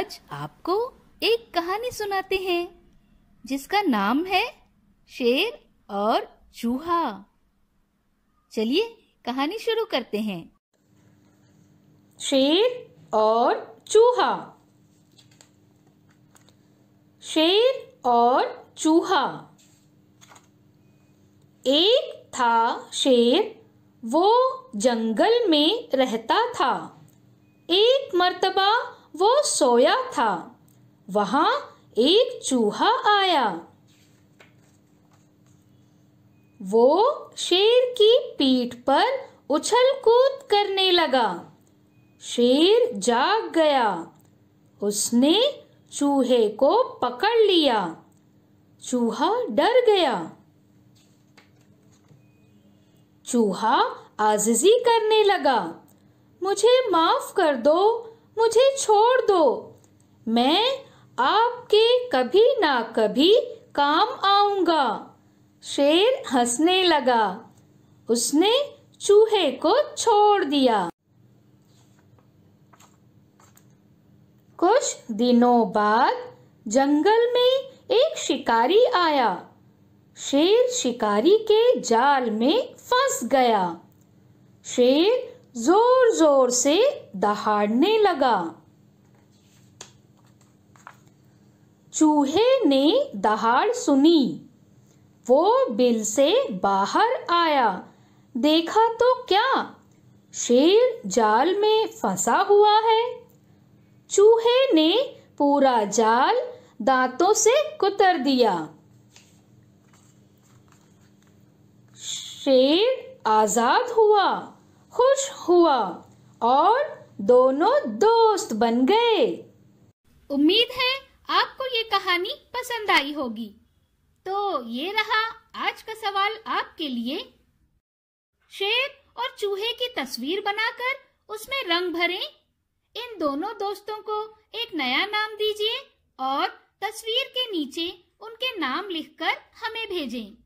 आज आपको एक कहानी सुनाते हैं जिसका नाम है शेर और चूहा। चलिए कहानी शुरू करते हैं। शेर और चूहा। शेर और चूहा। एक था शेर, वो जंगल में रहता था। एक मर्तबा वो सोया था, वहां एक चूहा आया। वो शेर की पीठ पर उछल कूद करने लगा। शेर जाग गया, उसने चूहे को पकड़ लिया। चूहा डर गया। चूहा आजिज़ी करने लगा, मुझे माफ कर दो, मुझे छोड़ दो, मैं आपके कभी ना कभी काम आऊंगा। शेर हंसने लगा, उसने चूहे को छोड़ दिया। कुछ दिनों बाद जंगल में एक शिकारी आया। शेर शिकारी के जाल में फंस गया। शेर जोर जोर से दहाड़ने लगा। चूहे ने दहाड़ सुनी, वो बिल से बाहर आया। देखा तो क्या, शेर जाल में फंसा हुआ है। चूहे ने पूरा जाल दांतों से कुतर दिया। शेर आजाद हुआ, खुश हुआ और दोनों दोस्त बन गए। उम्मीद है आपको ये कहानी पसंद आई होगी। तो ये रहा आज का सवाल आपके लिए। शेर और चूहे की तस्वीर बनाकर उसमें रंग भरें। इन दोनों दोस्तों को एक नया नाम दीजिए और तस्वीर के नीचे उनके नाम लिखकर हमें भेजें।